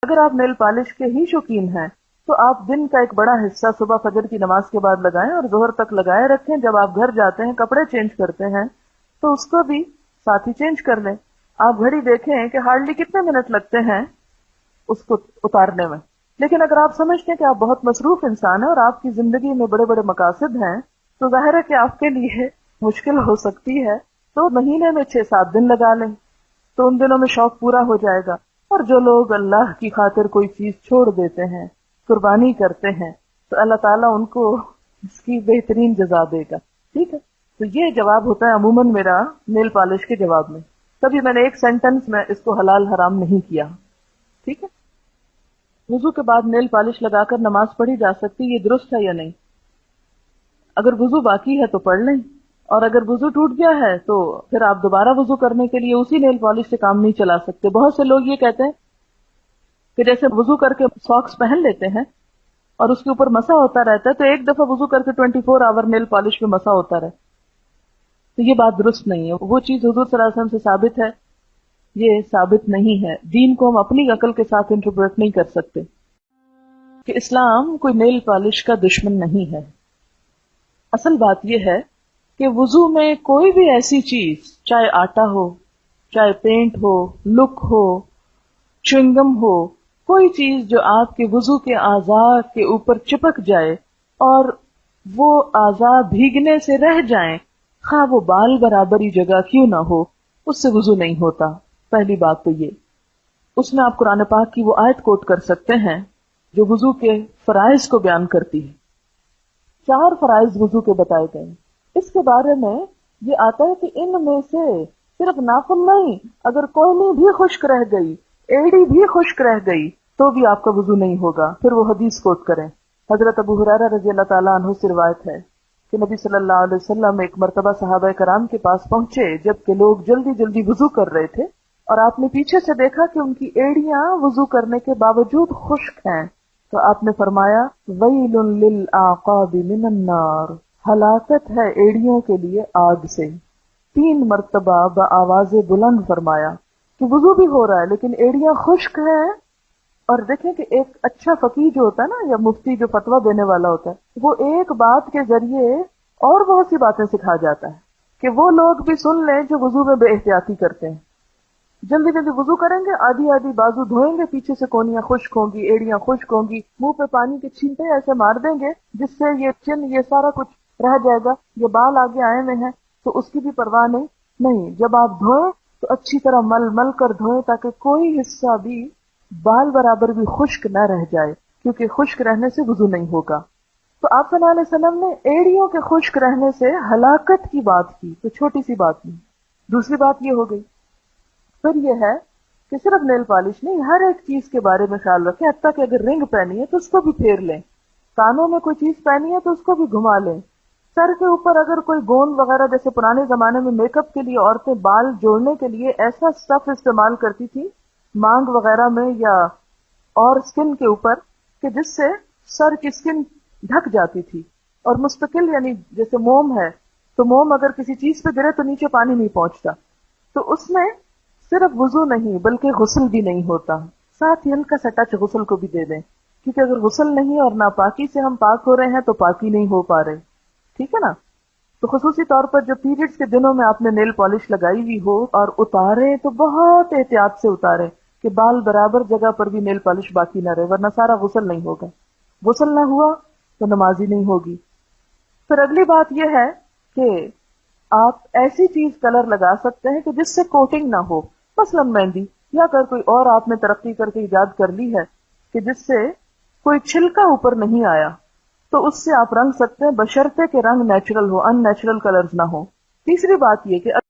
اگر آپ nail polish کے ہی شوقین ہیں تو آپ دن کا ایک بڑا حصہ صبح فجر کی نماز کے بعد لگائیں اور ظہر تک لگائے رکھیں. جب آپ گھر جاتے ہیں کپڑے چینج کرتے ہیں تو اس کو بھی ساتھ ہی چینج کر لیں. آپ گھڑی دیکھیں کہ ہارڈلی کتنے منٹ لگتے ہیں اس کو اتارنے میں. لیکن اگر آپ سمجھتے ہیں کہ آپ بہت مصروف انسان ہیں اور آپ کی زندگی میں بڑے بڑے مقاصد ہیں تو ظاہر ہے کہ آپ کے لیے مشکل ہو سکتی ہے. تو مہینے میں 6-7 دن لگا لیں تو ان دنوں میں شوق پورا ہو جائے گا. اور جو لوگ اللہ کی خاطر کوئی چیز چھوڑ دیتے ہیں، قربانی کرتے ہیں، تو اللہ تعالیٰ ان کو اس کی بہترین جزا دے گا. ٹھیک ہے، تو یہ جواب ہوتا ہے عموماً میرا نیل پالش کے جواب میں. کبھی میں نے ایک سینٹنس میں اس کو حلال حرام نہیں کیا. ٹھیک ہے. وضو کے بعد نیل پالش لگا کر نماز پڑھی جا سکتی، یہ درست ہے یا نہیں؟ اگر وضو باقی ہے تو پڑھ لیں، اور اگر وضو ٹوٹ گیا ہے تو پھر آپ دوبارہ وضو کرنے کے لیے اسی نیل پالش سے کام نہیں چلا سکتے. بہت سے لوگ یہ کہتے ہیں کہ جیسے وضو کر کے ساکس پہن لیتے ہیں اور اس کے اوپر مسا ہوتا رہتا ہے تو ایک دفعہ وضو کر کے 24 آور نیل پالش پہ مسا ہوتا رہے. تو یہ بات درست نہیں ہے. وہ چیز حضور صلی اللہ علیہ وسلم سے ثابت ہے، یہ ثابت نہیں ہے. دین کو ہم اپنی عقل کے ساتھ انٹرپریٹ نہیں کر سکتے. کہ اسلام کوئی نیل پالش کا دشمن نہیں ہے. اصل بات یہ ہے کہ وضو میں کوئی بھی ایسی چیز، چاہے آٹا ہو، چاہے پینٹ ہو، لک ہو، چوئنگم ہو، کوئی چیز جو آپ کے وضو کے اعضاء کے اوپر چپک جائے اور وہ اعضاء بھیگنے سے رہ جائیں، خواہ وہ بال برابری جگہ کیوں نہ ہو، اس سے وضو نہیں ہوتا. پہلی بات تو یہ. اس میں آپ قرآن پاک کی وہ آیت کوٹ کر سکتے ہیں جو وضو کے فرائض کو بیان کرتی ہے. 4 فرائض وضو کے بتائے گئے. اس کے بارے میں یہ آتا ہے کہ ان میں سے صرف ناخن نہیں، اگر کوہنی بھی خشک رہ گئی، ایڑی بھی خشک رہ گئی تو بھی آپ کا وضو نہیں ہوگا. پھر وہ حدیث کوٹ کریں. حضرت ابو ہریرہ رضی اللہ تعالیٰ عنہ سے روایت ہے کہ نبی صلی اللہ علیہ وسلم ایک مرتبہ صحابہ کرام کے پاس پہنچے جبکہ لوگ جلدی جلدی وضو کر رہے تھے، اور آپ نے پیچھے سے دیکھا کہ ان کی ایڑیاں وضو کرنے کے باوجود خشک ہیں. تو آپ نے فرمایا ویل للعقاب من النار، ہلاکت ہے ایڑیوں کے لیے آگ سے. 3 مرتبہ بآواز بلند فرمایا کہ وضو بھی ہو رہا ہے لیکن ایڑیاں خشک ہیں. اور دیکھیں کہ ایک اچھا فقیہ جو ہوتا ہے نا، یا مفتی جو فتویٰ دینے والا ہوتا ہے، وہ ایک بات کے ذریعے اور بہت سی باتیں سکھا جاتا ہے کہ وہ لوگ بھی سن لیں جو وضو میں بے احتیاطی کرتے ہیں. جلدی جلدی وضو کریں گے، آدھی آدھی بازو دھوئیں گے، پیچھے سے کونیاں خشک ہوں گی، ایڑیاں خشک ہوں گی، منہ پہ پانی کے چھینٹے ایسے مار دیں گے جس سے یہ چن یہ سارا کچھ رہ جائے گا. یہ بال آگے آئے ہوئے ہیں تو اس کی بھی پرواہ نہیں. جب آپ دھوئیں تو اچھی طرح مل مل کر دھوئیں تاکہ کوئی حصہ بھی بال برابر بھی خشک نہ رہ جائے، کیونکہ خشک رہنے سے وضو نہیں ہوگا. تو آپ صلی اللہ علیہ وسلم نے ایڑیوں کے خشک رہنے سے ہلاکت کی بات کی، تو چھوٹی سی بات نہیں. دوسری بات یہ ہو گئی. پھر یہ ہے کہ صرف نیل پالش نہیں، ہر ایک چیز کے بارے میں خیال رکھیں. حتیٰ کہ اگر رنگ پہنی ہے تو اس کو بھی پھیر لیں، کانوں میں کوئی چیز پہنی ہے تو اس کو بھی گھما لیں، سر کے اوپر اگر کوئی گوند وغیرہ، جیسے پرانے زمانے میں میک اپ کے لیے عورتیں بال جوڑنے کے لیے ایسا سٹف استعمال کرتی تھی مانگ وغیرہ میں یا اور سکن کے اوپر، کہ جس سے سر کی سکن ڈھک جاتی تھی. اور مستقل، یعنی جیسے موم ہے تو موم اگر کسی چیز پہ گرے تو نیچے پانی نہیں پہنچتا. تو اس میں صرف وضو نہیں بلکہ غسل بھی نہیں ہوتا. ساتھ ہی ہلکا سا ٹچ غسل کو بھی دے دیں، کیونکہ اگر غسل نہیں اور ناپاکی سے ہم پاک ہو رہے ہیں تو پاکی نہیں ہو پا رہے. ٹھیک ہے نا؟ تو خصوصی طور پر جو پیریڈز کے دنوں میں آپ نے نیل پالش لگائی ہوئی ہو اور اتارے تو بہت احتیاط سے اتارے کہ بال برابر جگہ پر بھی نیل پالش باقی نہ رہے، ورنہ سارا غسل نہیں ہوگا. غسل نہ ہوا تو نماز ہی نہیں ہوگی. پھر اگلی بات یہ ہے کہ آپ ایسی چیز کلر لگا سکتے ہیں کہ جس سے کوٹنگ نہ ہو، مثلا مہندی، یا اگر کوئی اور آپ نے ترقی کر کے ایجاد کر لی ہے کہ جس سے کوئی چھلکا اوپر نہیں آیا، تو اس سے آپ رنگ سکتے ہیں بشرطے کہ رنگ نیچرل ہو، ان نیچرل کلرز نہ ہو. تیسری بات یہ کہ